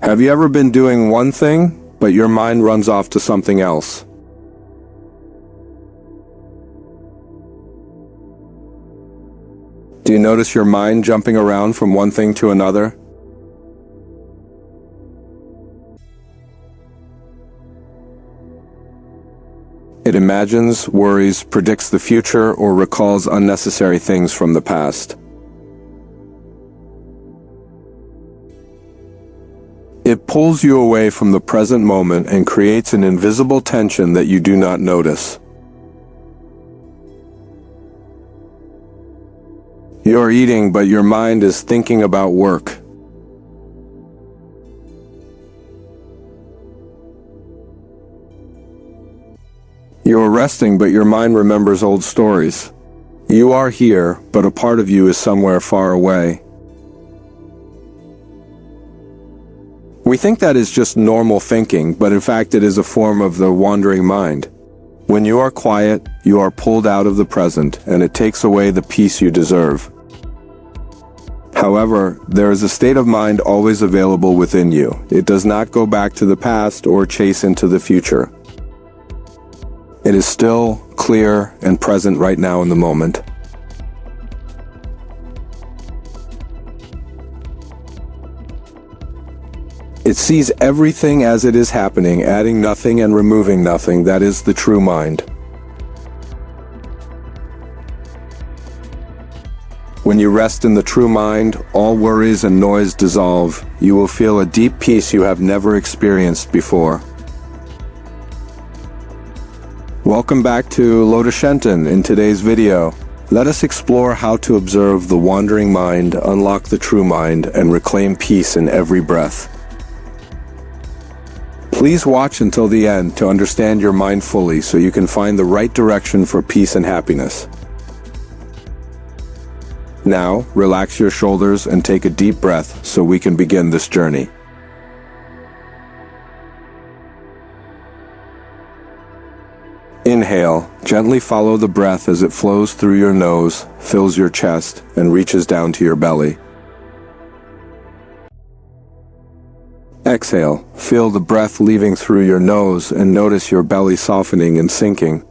Have you ever been doing one thing, but your mind runs off to something else? Do you notice your mind jumping around from one thing to another? It imagines, worries, predicts the future, or recalls unnecessary things from the past. It pulls you away from the present moment and creates an invisible tension that you do not notice. You're eating, but your mind is thinking about work. You're resting, but your mind remembers old stories. You are here, but a part of you is somewhere far away. We think that is just normal thinking, but in fact it is a form of the wandering mind. When you are quiet, you are pulled out of the present, and it takes away the peace you deserve. However, there is a state of mind always available within you. It does not go back to the past or chase into the future. It is still, clear, and present right now in the moment. It sees everything as it is happening, adding nothing and removing nothing. That is the true mind. When you rest in the true mind, all worries and noise dissolve. You will feel a deep peace you have never experienced before. Welcome back to Lotuszentan. In today's video, let us explore how to observe the wandering mind, unlock the true mind, and reclaim peace in every breath. Please watch until the end to understand your mind fully so you can find the right direction for peace and happiness. Now, relax your shoulders and take a deep breath so we can begin this journey. Inhale, gently follow the breath as it flows through your nose, fills your chest, and reaches down to your belly. Exhale, feel the breath leaving through your nose and notice your belly softening and sinking.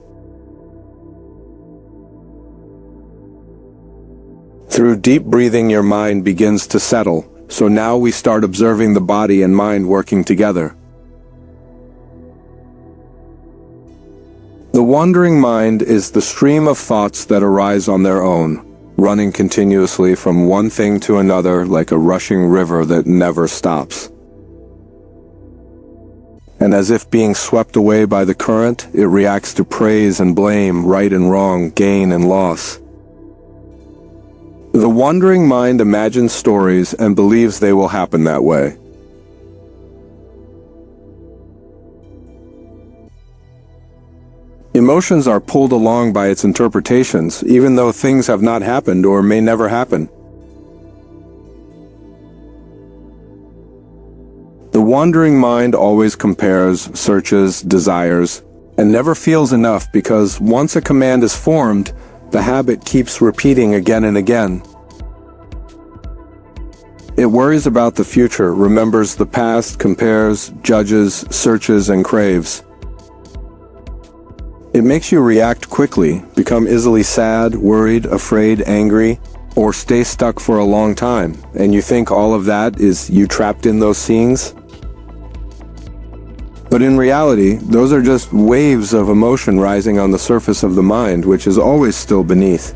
Through deep breathing, your mind begins to settle, so now we start observing the body and mind working together. The wandering mind is the stream of thoughts that arise on their own, running continuously from one thing to another like a rushing river that never stops. And as if being swept away by the current, it reacts to praise and blame, right and wrong, gain and loss. The wandering mind imagines stories and believes they will happen that way. Emotions are pulled along by its interpretations, even though things have not happened or may never happen. The wandering mind always compares, searches, desires, and never feels enough because once a command is formed, the habit keeps repeating again and again. It worries about the future, remembers the past, compares, judges, searches, and craves. It makes you react quickly, become easily sad, worried, afraid, angry, or stay stuck for a long time, and you think all of that is you trapped in those scenes? But in reality, those are just waves of emotion rising on the surface of the mind, which is always still beneath.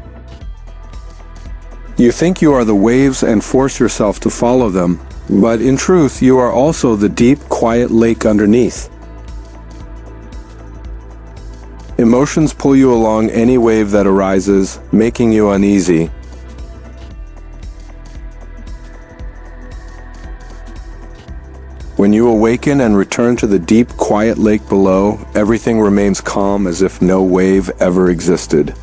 You think you are the waves and force yourself to follow them, but in truth, you are also the deep, quiet lake underneath. Emotions pull you along any wave that arises, making you uneasy. When you awaken and return to the deep, quiet lake below, everything remains calm as if no wave ever existed.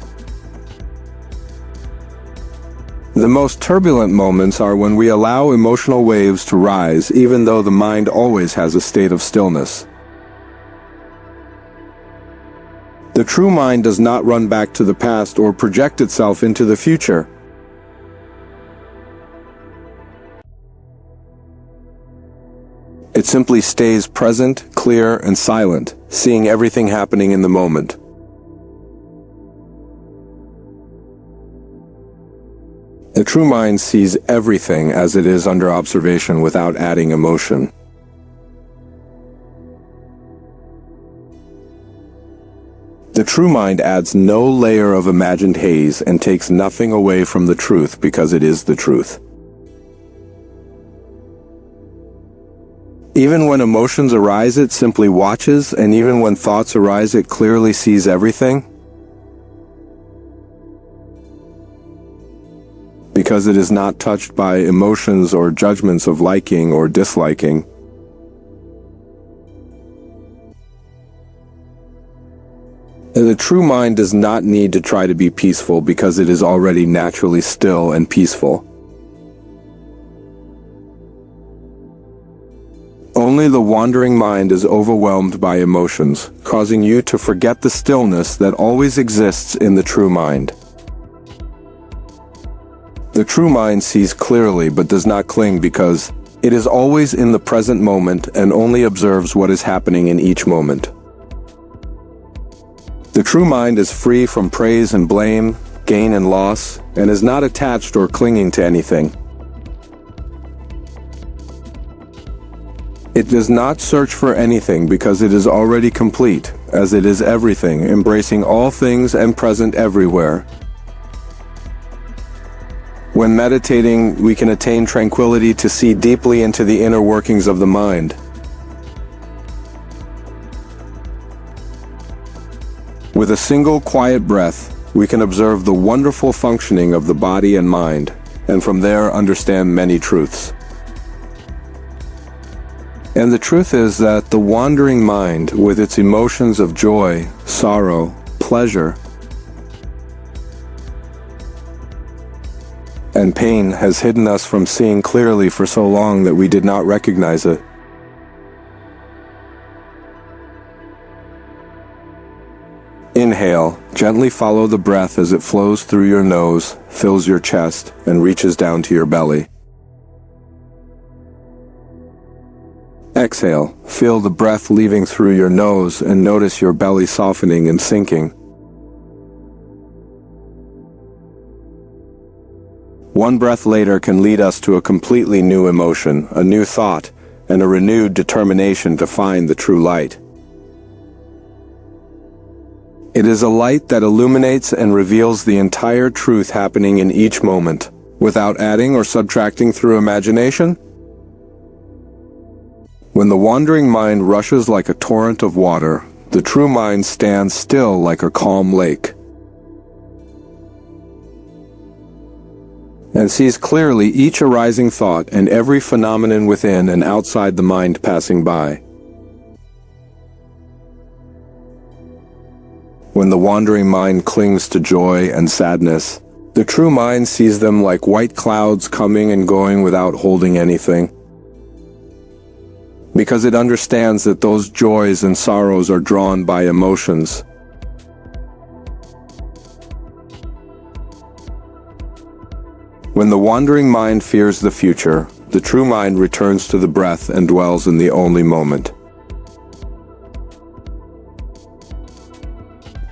The most turbulent moments are when we allow emotional waves to rise, even though the mind always has a state of stillness. The true mind does not run back to the past or project itself into the future. It simply stays present, clear, and silent, seeing everything happening in the moment. The true mind sees everything as it is under observation without adding emotion. The true mind adds no layer of imagined haze and takes nothing away from the truth because it is the truth. Even when emotions arise, it simply watches, and even when thoughts arise, it clearly sees everything. Because it is not touched by emotions or judgments of liking or disliking. The true mind does not need to try to be peaceful because it is already naturally still and peaceful. Only the wandering mind is overwhelmed by emotions, causing you to forget the stillness that always exists in the true mind. The true mind sees clearly but does not cling because it is always in the present moment and only observes what is happening in each moment. The true mind is free from praise and blame, gain and loss, and is not attached or clinging to anything. It does not search for anything because it is already complete, as it is everything, embracing all things and present everywhere. When meditating, we can attain tranquility to see deeply into the inner workings of the mind. With a single quiet breath, we can observe the wonderful functioning of the body and mind, and from there understand many truths. And the truth is that the wandering mind, with its emotions of joy, sorrow, pleasure, and pain, has hidden us from seeing clearly for so long that we did not recognize it. Inhale, gently follow the breath as it flows through your nose, fills your chest, and reaches down to your belly. Exhale, feel the breath leaving through your nose and notice your belly softening and sinking. One breath later can lead us to a completely new emotion, a new thought, and a renewed determination to find the true light. It is a light that illuminates and reveals the entire truth happening in each moment, without adding or subtracting through imagination. When the wandering mind rushes like a torrent of water, the true mind stands still like a calm lake, and sees clearly each arising thought and every phenomenon within and outside the mind passing by. When the wandering mind clings to joy and sadness, the true mind sees them like white clouds coming and going without holding anything, because it understands that those joys and sorrows are drawn by emotions. When the wandering mind fears the future, the true mind returns to the breath and dwells in the only moment.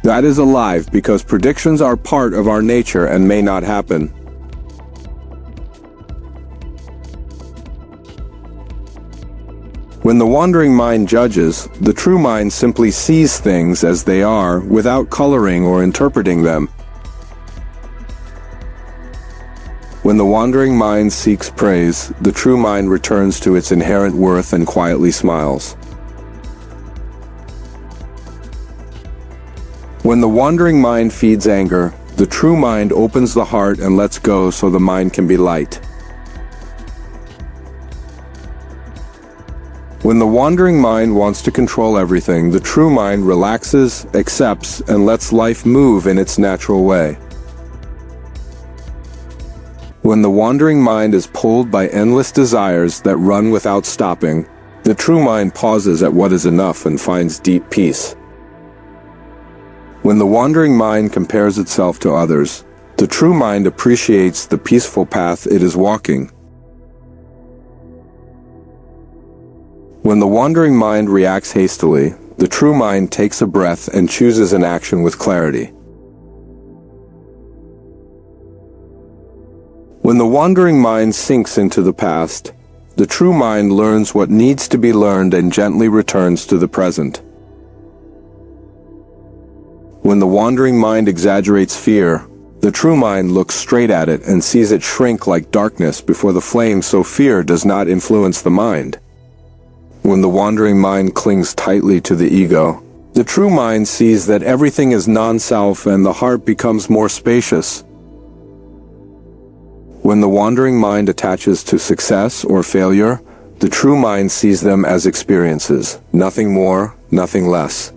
That is alive because predictions are part of our nature and may not happen. When the wandering mind judges, the true mind simply sees things as they are without coloring or interpreting them. When the wandering mind seeks praise, the true mind returns to its inherent worth and quietly smiles. When the wandering mind feeds anger, the true mind opens the heart and lets go so the mind can be light. When the wandering mind wants to control everything, the true mind relaxes, accepts, and lets life move in its natural way. When the wandering mind is pulled by endless desires that run without stopping, the true mind pauses at what is enough and finds deep peace. When the wandering mind compares itself to others, the true mind appreciates the peaceful path it is walking. When the wandering mind reacts hastily, the true mind takes a breath and chooses an action with clarity. When the wandering mind sinks into the past, the true mind learns what needs to be learned and gently returns to the present. When the wandering mind exaggerates fear, the true mind looks straight at it and sees it shrink like darkness before the flame, so fear does not influence the mind. When the wandering mind clings tightly to the ego, the true mind sees that everything is non-self and the heart becomes more spacious. When the wandering mind attaches to success or failure, the true mind sees them as experiences, nothing more, nothing less.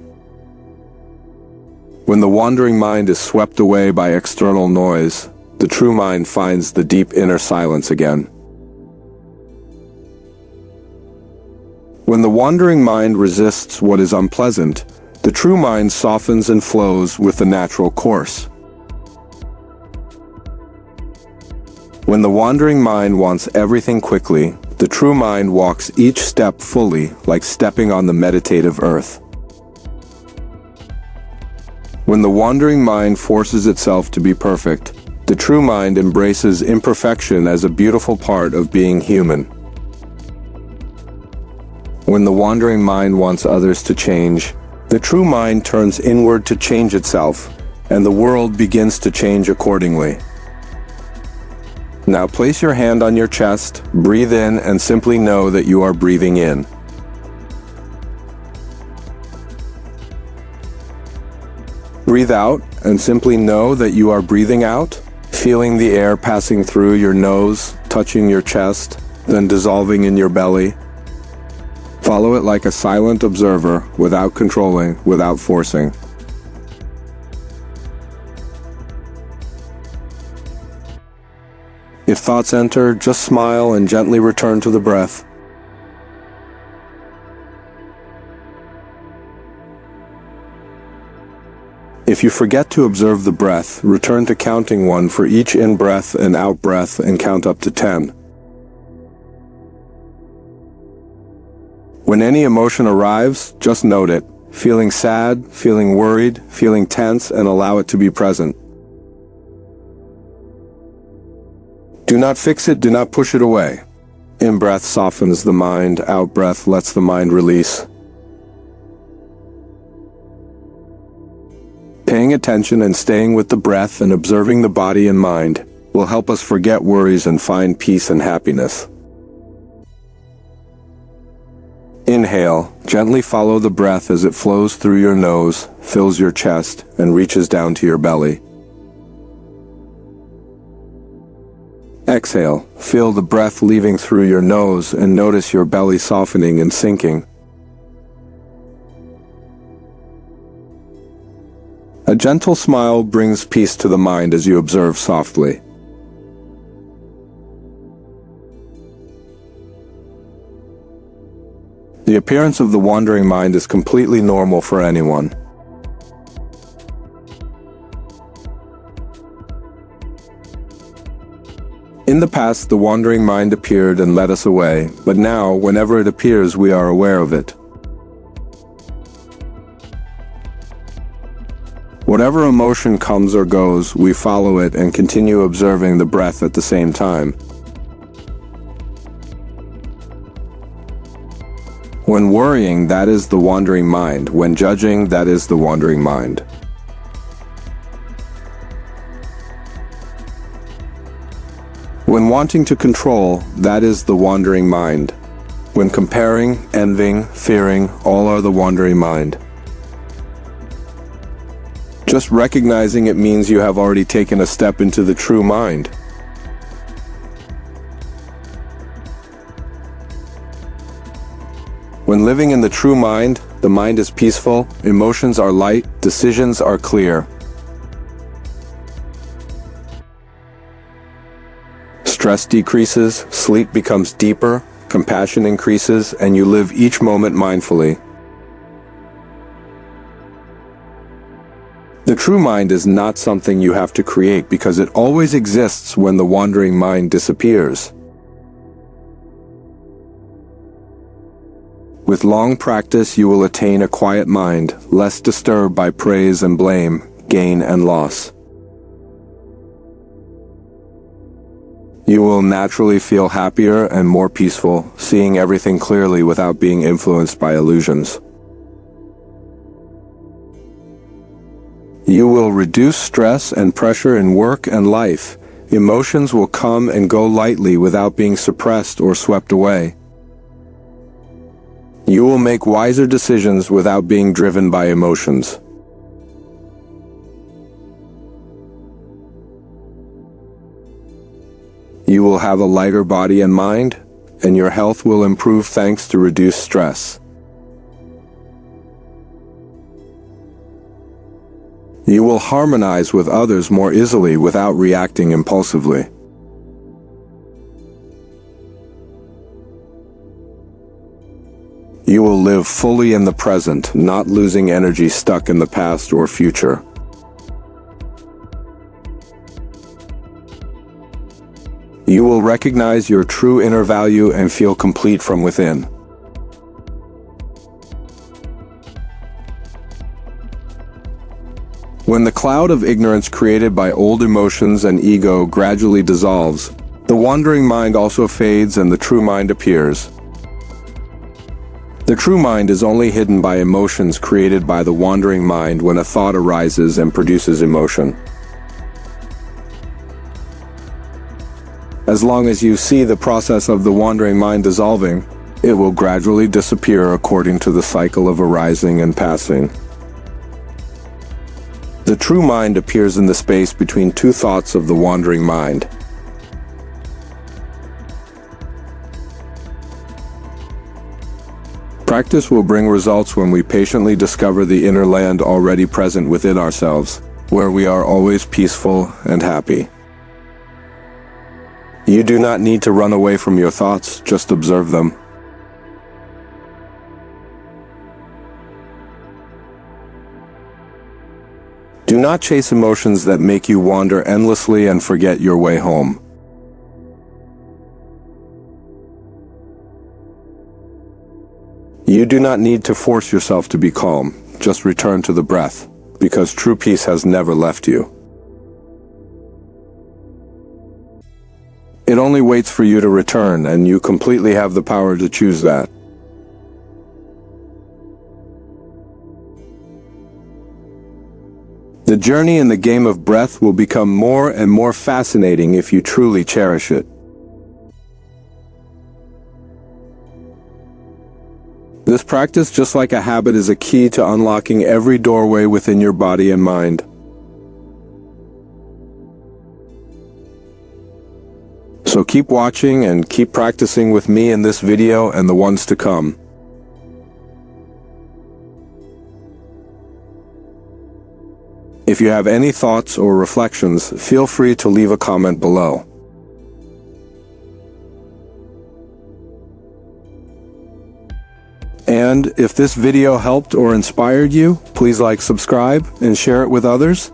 When the wandering mind is swept away by external noise, the true mind finds the deep inner silence again. When the wandering mind resists what is unpleasant, the true mind softens and flows with the natural course. When the wandering mind wants everything quickly, the true mind walks each step fully, like stepping on the meditative earth. When the wandering mind forces itself to be perfect, the true mind embraces imperfection as a beautiful part of being human. When the wandering mind wants others to change, the true mind turns inward to change itself, and the world begins to change accordingly. Now place your hand on your chest, breathe in, and simply know that you are breathing in. Breathe out, and simply know that you are breathing out, feeling the air passing through your nose, touching your chest, then dissolving in your belly. Follow it like a silent observer, without controlling, without forcing. If thoughts enter, just smile and gently return to the breath. If you forget to observe the breath, return to counting one for each in-breath and out-breath and count up to 10. When any emotion arrives, just note it, feeling sad, feeling worried, feeling tense, and allow it to be present. Do not fix it, do not push it away. In-breath softens the mind, out-breath lets the mind release. Paying attention and staying with the breath and observing the body and mind will help us forget worries and find peace and happiness. Inhale, gently follow the breath as it flows through your nose, fills your chest, and reaches down to your belly. Exhale, feel the breath leaving through your nose and notice your belly softening and sinking. A gentle smile brings peace to the mind as you observe softly. The appearance of the wandering mind is completely normal for anyone. In the past, the wandering mind appeared and led us away, but now, whenever it appears, we are aware of it. Whatever emotion comes or goes, we follow it and continue observing the breath at the same time. When worrying, that is the wandering mind. When judging, that is the wandering mind. When wanting to control, that is the wandering mind. When comparing, envying, fearing, all are the wandering mind. Just recognizing it means you have already taken a step into the true mind. When living in the true mind, the mind is peaceful, emotions are light, decisions are clear. Stress decreases, sleep becomes deeper, compassion increases, and you live each moment mindfully. The true mind is not something you have to create because it always exists when the wandering mind disappears. With long practice, you will attain a quiet mind, less disturbed by praise and blame, gain and loss. You will naturally feel happier and more peaceful, seeing everything clearly without being influenced by illusions. You will reduce stress and pressure in work and life. Emotions will come and go lightly without being suppressed or swept away. You will make wiser decisions without being driven by emotions. You will have a lighter body and mind, and your health will improve thanks to reduced stress. You will harmonize with others more easily without reacting impulsively. You will live fully in the present, not losing energy stuck in the past or future. You will recognize your true inner value and feel complete from within. When the cloud of ignorance created by old emotions and ego gradually dissolves, the wandering mind also fades and the true mind appears. The true mind is only hidden by emotions created by the wandering mind when a thought arises and produces emotion. As long as you see the process of the wandering mind dissolving, it will gradually disappear according to the cycle of arising and passing. The true mind appears in the space between two thoughts of the wandering mind. Practice will bring results when we patiently discover the inner land already present within ourselves, where we are always peaceful and happy. You do not need to run away from your thoughts, just observe them. Do not chase emotions that make you wander endlessly and forget your way home. You do not need to force yourself to be calm, just return to the breath, because true peace has never left you. It only waits for you to return, and you completely have the power to choose that. The journey in the game of breath will become more and more fascinating if you truly cherish it. This practice, just like a habit, is a key to unlocking every doorway within your body and mind. So keep watching and keep practicing with me in this video and the ones to come. If you have any thoughts or reflections, feel free to leave a comment below. And if this video helped or inspired you, please like, subscribe, and share it with others.